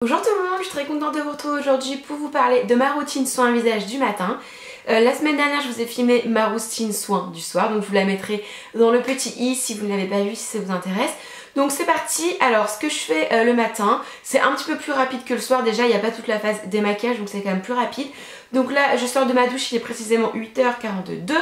Bonjour tout le monde, je suis très contente de vous retrouver aujourd'hui pour vous parler de ma routine soin visage du matin. La semaine dernière je vous ai filmé ma routine soin du soir, donc je vous la mettrai dans le petit i si vous ne l'avez pas vu, si ça vous intéresse. Donc c'est parti. Alors ce que je fais le matin, c'est un petit peu plus rapide que le soir. Déjà il n'y a pas toute la phase démaquillage, donc c'est quand même plus rapide. Donc là je sors de ma douche, il est précisément 8h42.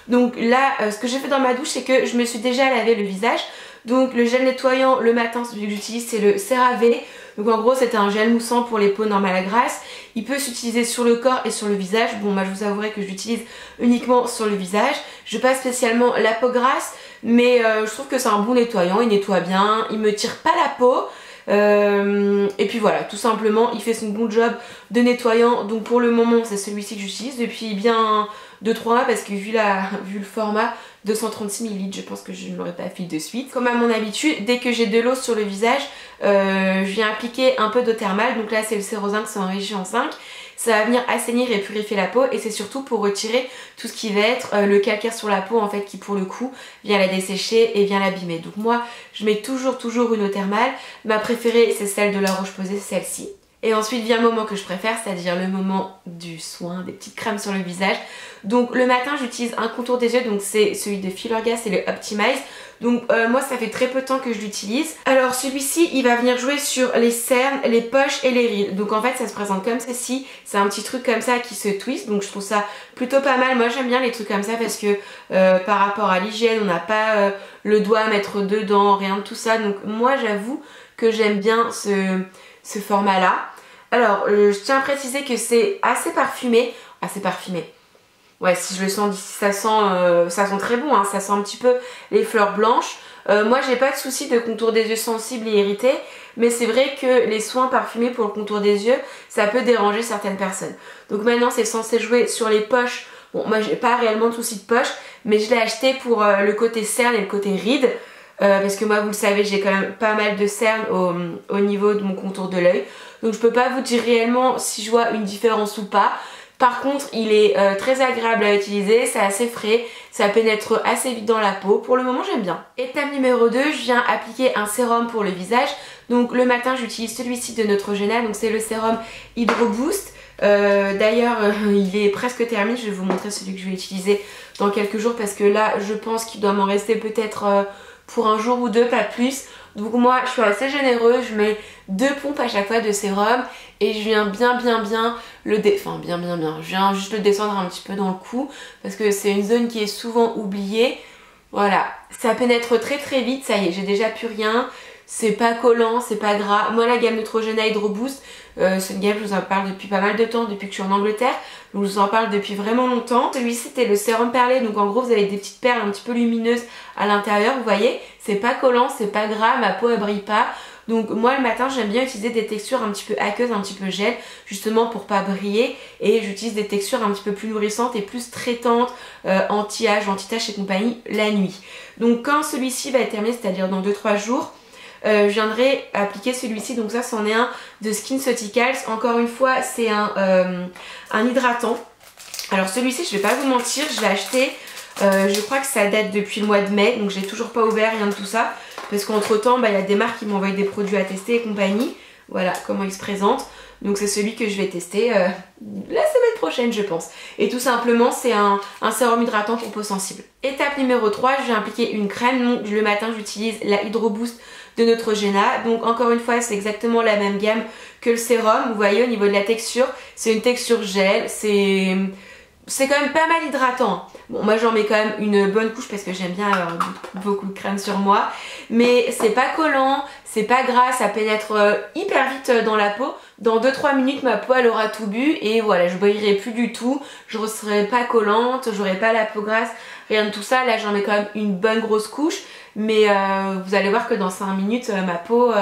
Donc là ce que j'ai fait dans ma douche, c'est que je me suis déjà lavé le visage. Donc le gel nettoyant le matin, celui que j'utilise c'est le CeraVe. Donc en gros c'est un gel moussant pour les peaux normales à grasse. Il peut s'utiliser sur le corps et sur le visage. Bon moi je vous avouerai que je l'utilise uniquement sur le visage. Je passe spécialement la peau grasse, mais je trouve que c'est un bon nettoyant, il nettoie bien, il me tire pas la peau. Et puis voilà, tout simplement il fait son bon job de nettoyant. Donc pour le moment c'est celui-ci que j'utilise depuis bien 2-3 mois, parce que vu le format 236 ml, je pense que je ne l'aurais pas fait de suite. Comme à mon habitude, dès que j'ai de l'eau sur le visage, je viens appliquer un peu d'eau thermale. Donc là c'est le Cerozinc, c'est enrichi en zinc. Ça va venir assainir et purifier la peau, et c'est surtout pour retirer tout ce qui va être le calcaire sur la peau en fait, qui pour le coup vient la dessécher et vient l'abîmer. Donc moi je mets toujours une eau thermale. Ma préférée c'est celle de La Roche-Posay, c'est celle-ci. Et ensuite vient le moment que je préfère, c'est-à-dire le moment du soin, des petites crèmes sur le visage. Donc le matin j'utilise un contour des yeux, donc c'est celui de Filorga, c'est le Optimize. Donc moi ça fait très peu de temps que je l'utilise. Alors celui-ci il va venir jouer sur les cernes, les poches et les rides. Donc en fait ça se présente comme ceci, c'est un petit truc comme ça qui se twist. Donc je trouve ça plutôt pas mal. Moi j'aime bien les trucs comme ça parce que par rapport à l'hygiène on n'a pas le doigt à mettre dedans, rien de tout ça. Donc moi j'avoue que j'aime bien ce format là. Alors je tiens à préciser que c'est assez parfumé. Ouais, si je le sens d'ici, ça sent très bon, hein. Ça sent un petit peu les fleurs blanches. Moi j'ai pas de souci de contour des yeux sensibles et irrités, mais c'est vrai que les soins parfumés pour le contour des yeux, ça peut déranger certaines personnes. Donc maintenant c'est censé jouer sur les poches. Bon moi j'ai pas réellement de souci de poche, mais je l'ai acheté pour le côté cerne et le côté ride. Parce que moi vous le savez, j'ai quand même pas mal de cernes au niveau de mon contour de l'œil. Donc je peux pas vous dire réellement si je vois une différence ou pas. Par contre il est très agréable à utiliser, c'est assez frais, ça pénètre assez vite dans la peau. Pour le moment j'aime bien. Étape numéro 2, je viens appliquer un sérum pour le visage. Donc le matin j'utilise celui-ci de Neutrogena, donc c'est le sérum Hydro Boost. D'ailleurs il est presque terminé, je vais vous montrer celui que je vais utiliser dans quelques jours, parce que là je pense qu'il doit m'en rester peut-être pour un jour ou deux, pas plus. Donc moi je suis assez généreuse, je mets 2 pompes à chaque fois de sérum et je viens bien le je viens juste le descendre un petit peu dans le cou, parce que c'est une zone qui est souvent oubliée. Voilà, ça pénètre très vite, ça y est, j'ai déjà plus rien. C'est pas collant, c'est pas gras. Moi la gamme Neutrogena Hydro Boost, c'est une gamme, je vous en parle depuis pas mal de temps, depuis que je suis en Angleterre. Donc je vous en parle depuis vraiment longtemps. Celui-ci c'était le sérum perlé, donc en gros vous avez des petites perles un petit peu lumineuses à l'intérieur, vous voyez. C'est pas collant, c'est pas gras, ma peau elle brille pas. Donc moi le matin j'aime bien utiliser des textures un petit peu aqueuses, un petit peu gel, justement pour pas briller. Et j'utilise des textures un petit peu plus nourrissantes et plus traitantes, anti-âge, anti-tache et compagnie la nuit. Donc quand celui-ci va être terminé, c'est-à-dire dans 2-3 jours, je viendrai appliquer celui-ci. Donc ça c'en est un de SkinCeuticals. Encore une fois c'est un hydratant. Alors celui-ci je vais pas vous mentir, je l'ai acheté, je crois que ça date depuis le mois de mai, donc j'ai toujours pas ouvert, rien de tout ça, parce qu'entre temps il y a des marques qui m'envoient des produits à tester et compagnie. Voilà comment il se présente. Donc c'est celui que je vais tester la semaine prochaine je pense. Et tout simplement c'est un sérum hydratant pour peau sensible. Étape numéro 3, je vais appliquer une crème. Donc le matin j'utilise la Hydro Boost de Neutrogena. Donc encore une fois c'est exactement la même gamme que le sérum. Vous voyez au niveau de la texture, c'est une texture gel, c'est quand même pas mal hydratant. Bon moi j'en mets quand même une bonne couche parce que j'aime bien avoir beaucoup de crème sur moi. Mais c'est pas collant, c'est pas gras, ça pénètre hyper vite dans la peau. Dans 2-3 minutes ma peau elle aura tout bu et voilà, je brillerai plus du tout. Je ne serai pas collante, j'aurai pas la peau grasse, rien de tout ça. Là j'en mets quand même une bonne grosse couche. Mais vous allez voir que dans 5 minutes ma peau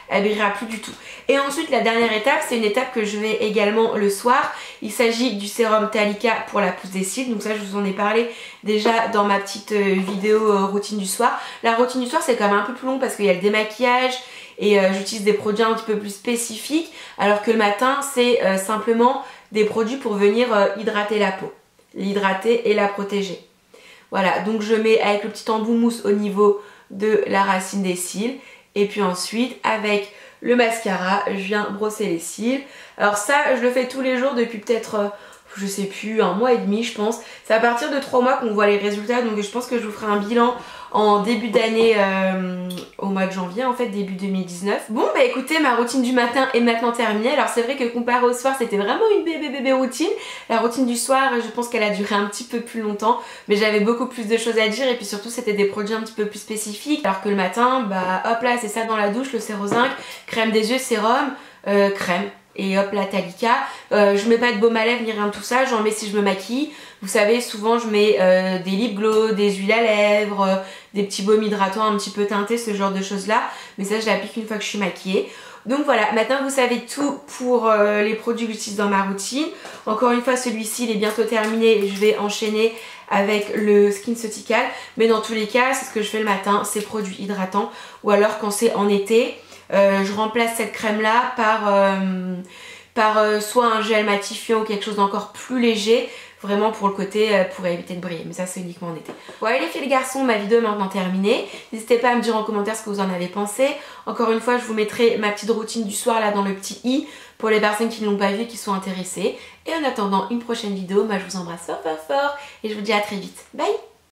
elle brillera plus du tout. Et ensuite la dernière étape, c'est une étape que je vais également le soir. Il s'agit du sérum Talika pour la pousse des cils. Donc ça je vous en ai parlé déjà dans ma petite vidéo routine du soir. La routine du soir c'est quand même un peu plus long parce qu'il y a le démaquillage et j'utilise des produits un petit peu plus spécifiques, alors que le matin c'est simplement des produits pour venir hydrater la peau, l'hydrater et la protéger. Voilà, donc je mets avec le petit embout mousse au niveau de la racine des cils, et puis ensuite avec le mascara, je viens brosser les cils. Alors ça, je le fais tous les jours depuis peut-être... je sais plus, 1 mois et demi je pense. C'est à partir de 3 mois qu'on voit les résultats, donc je pense que je vous ferai un bilan en début d'année, au mois de janvier en fait, début 2019. Bon bah écoutez, ma routine du matin est maintenant terminée. Alors c'est vrai que comparé au soir, c'était vraiment une bébé routine. La routine du soir, je pense qu'elle a duré un petit peu plus longtemps, mais j'avais beaucoup plus de choses à dire et puis surtout c'était des produits un petit peu plus spécifiques. Alors que le matin, bah hop là, c'est ça dans la douche, le sérozinc, crème des yeux, sérum, crème. Et hop la Talika, je mets pas de baume à lèvres ni rien de tout ça, j'en mets si je me maquille. Vous savez, souvent je mets des lip gloss, des huiles à lèvres, des petits baumes hydratants un petit peu teintés, ce genre de choses là. Mais ça je l'applique une fois que je suis maquillée. Donc voilà, maintenant vous savez tout pour les produits que j'utilise dans ma routine. Encore une fois, celui-ci il est bientôt terminé et je vais enchaîner avec le SkinCeutical. Mais dans tous les cas, c'est ce que je fais le matin, c'est produits hydratants. Ou alors quand c'est en été, je remplace cette crème là par soit un gel matifiant ou quelque chose d'encore plus léger, vraiment pour le côté, pour éviter de briller, mais ça c'est uniquement en été. Voilà les filles et les garçons, ma vidéo est maintenant terminée. N'hésitez pas à me dire en commentaire ce que vous en avez pensé. Encore une fois, je vous mettrai ma petite routine du soir là dans le petit i pour les personnes qui ne l'ont pas vu et qui sont intéressées. Et en attendant une prochaine vidéo, moi je vous embrasse fort fort fort et je vous dis à très vite. Bye!